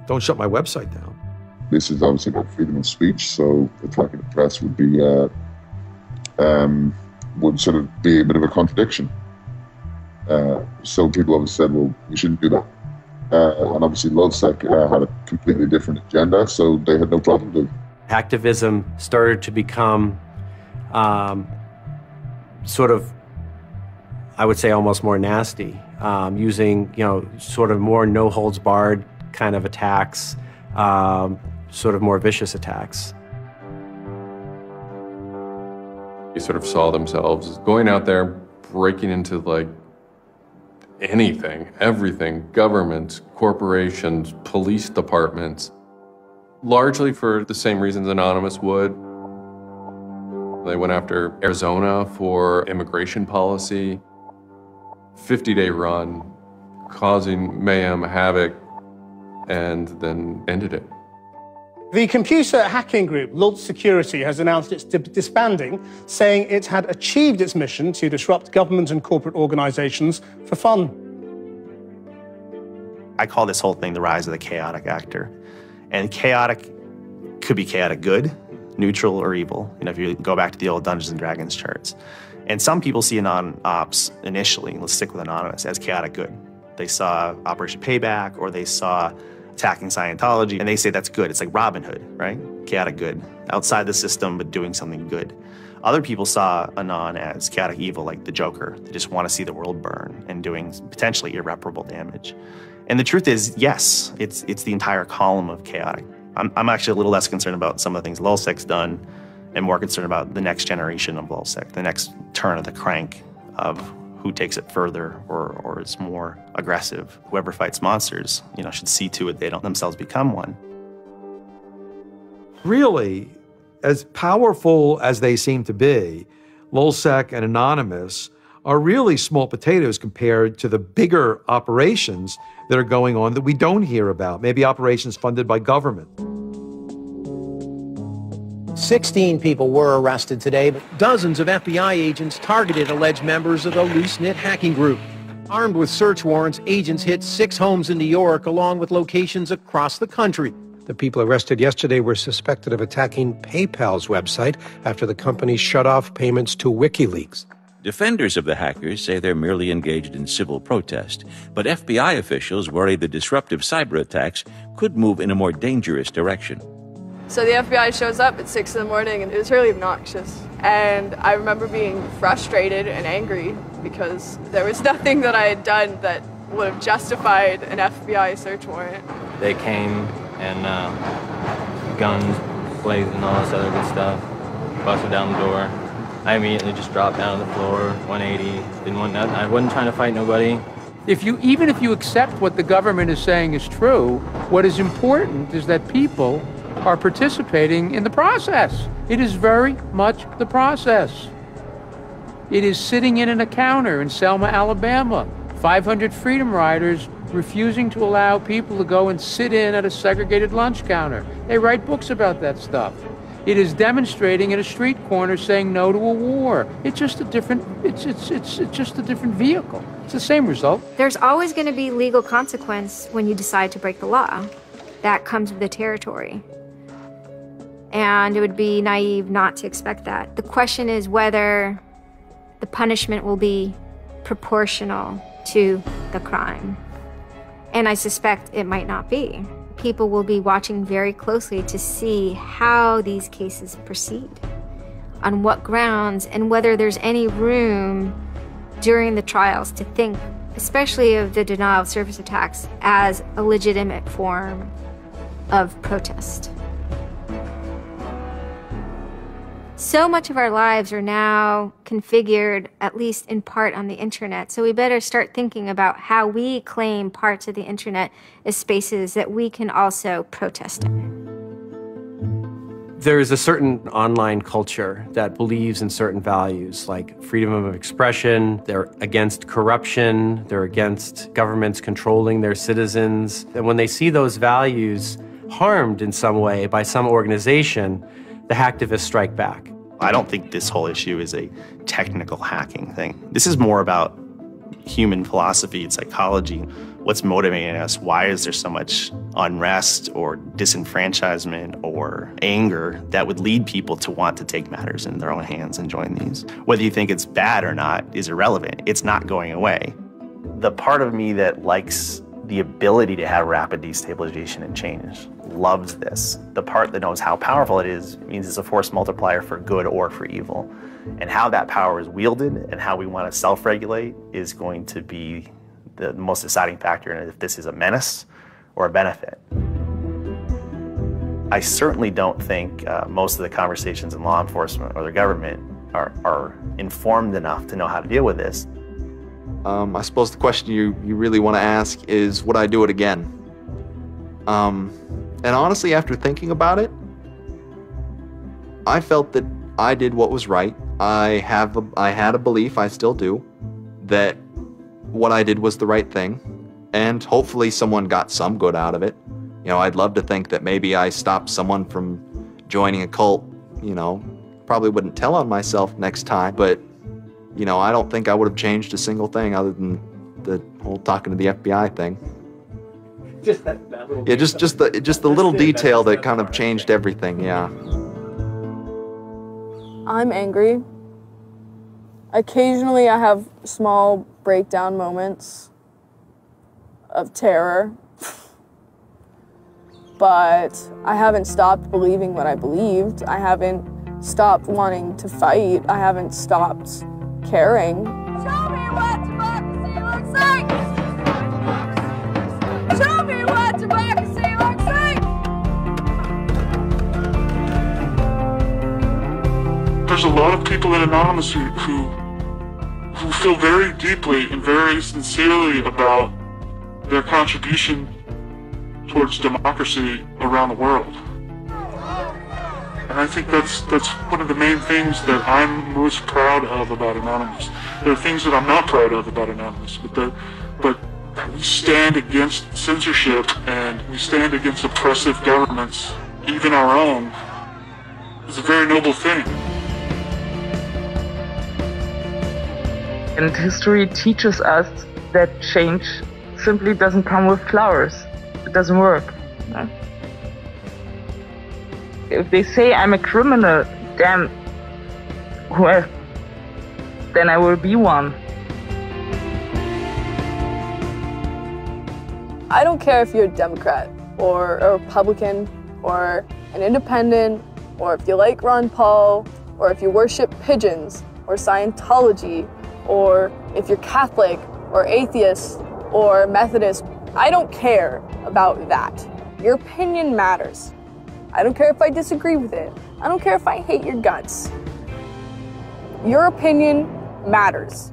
don't shut my website down. This is obviously about freedom of speech, so attacking the press would be would sort of be a bit of a contradiction. So people have said, well, we shouldn't do that. And obviously LulzSec had a completely different agenda, so they had no problem doing it. Activism started to become sort of, I would say, almost more nasty, using, sort of more no-holds-barred kind of attacks, sort of more vicious attacks. They sort of saw themselves as going out there, breaking into like anything, everything, governments, corporations, police departments, largely for the same reasons Anonymous would. They went after Arizona for immigration policy, 50-day run, causing mayhem, havoc, and then ended it. The computer hacking group, Lulz Security, has announced its disbanding, saying it had achieved its mission to disrupt government and corporate organizations for fun. I call this whole thing the rise of the chaotic actor. And chaotic could be chaotic good, neutral, or evil. If you go back to the old Dungeons and Dragons charts. And some people see Anon Ops initially, let's stick with Anonymous, as chaotic good. They saw Operation Payback, or they saw attacking Scientology, and they say that's good. It's like Robin Hood, right? Chaotic good. Outside the system, but doing something good. Other people saw Anon as chaotic evil, like the Joker. They just want to see the world burn and doing potentially irreparable damage. And the truth is, yes, it's the entire column of chaotic. I'm actually a little less concerned about some of the things LulzSec's done and more concerned about the next generation of LulzSec, the next turn of the crank of who takes it further or is more aggressive. Whoever fights monsters, should see to it they don't themselves become one. Really, as powerful as they seem to be, LulzSec and Anonymous are really small potatoes compared to the bigger operations that are going on that we don't hear about, maybe operations funded by government. 16 people were arrested today, but dozens of FBI agents targeted alleged members of the loose-knit hacking group. Armed with search warrants, agents hit 6 homes in New York, along with locations across the country. The people arrested yesterday were suspected of attacking PayPal's website after the company shut off payments to WikiLeaks. Defenders of the hackers say they're merely engaged in civil protest, but FBI officials worry the disruptive cyber attacks could move in a more dangerous direction. So the FBI shows up at 6 in the morning, and it was really obnoxious. And I remember being frustrated and angry because there was nothing that I had done that would have justified an FBI search warrant. They came and guns blazing, all this other good stuff, busted down the door. I immediately just dropped down to the floor, 180, didn't want nothing. I wasn't trying to fight nobody. Even if you accept what the government is saying is true, what is important is that people are participating in the process. It is very much the process. It is sitting in a counter in Selma, Alabama, 500 Freedom Riders refusing to allow people to go and sit in at a segregated lunch counter. They write books about that stuff. It is demonstrating in a street corner saying no to a war. It's just a different, it's just a different vehicle. It's the same result. There's always going to be legal consequence when you decide to break the law. That comes with the territory. And it would be naive not to expect that. The question is whether the punishment will be proportional to the crime. And I suspect it might not be. People will be watching very closely to see how these cases proceed, on what grounds, and whether there's any room during the trials to think, especially of the denial of service attacks, as a legitimate form of protest. So much of our lives are now configured, at least in part, on the internet. So we better start thinking about how we claim parts of the internet as spaces that we can also protest in. There is a certain online culture that believes in certain values, like freedom of expression. They're against corruption. They're against governments controlling their citizens. And when they see those values harmed in some way by some organization, the hacktivists strike back. I don't think this whole issue is a technical hacking thing. This is more about human philosophy and psychology. What's motivating us? Why is there so much unrest or disenfranchisement or anger that would lead people to want to take matters in their own hands and join these? Whether you think it's bad or not is irrelevant. It's not going away. The part of me that likes the ability to have rapid destabilization and change loves this. The part that knows how powerful it is means it's a force multiplier for good or for evil. And how that power is wielded and how we want to self-regulate is going to be the most deciding factor in if this is a menace or a benefit. I certainly don't think most of the conversations in law enforcement or the government are informed enough to know how to deal with this. I suppose the question you really want to ask is, would I do it again? And honestly, after thinking about it, I felt that I did what was right. I had a belief, I still do, that what I did was the right thing, and hopefully someone got some good out of it. You know, I'd love to think that maybe I stopped someone from joining a cult, you know. Probably wouldn't tell on myself next time, but, you know, I don't think I would have changed a single thing other than the whole talking to the FBI thing. Just that little Yeah, just the little detail that kind of changed everything, yeah. I'm angry. Occasionally I have small breakdown moments of terror, but I haven't stopped believing what I believed. I haven't stopped wanting to fight. I haven't stopped caring. Show me what democracy looks like! Show me what democracy looks like! There's a lot of people in Anonymous who feel very deeply and very sincerely about their contribution towards democracy around the world. And I think that's one of the main things that I'm most proud of about Anonymous. There are things that I'm not proud of about Anonymous, but we stand against censorship and we stand against oppressive governments, even our own. It's a very noble thing. And history teaches us that change simply doesn't come with flowers. It doesn't work. No? If they say I'm a criminal, damn, well, then I will be one. I don't care if you're a Democrat or a Republican or an independent or if you like Ron Paul or if you worship pigeons or Scientology or if you're Catholic or atheist or Methodist. I don't care about that. Your opinion matters. I don't care if I disagree with it. I don't care if I hate your guts. Your opinion matters.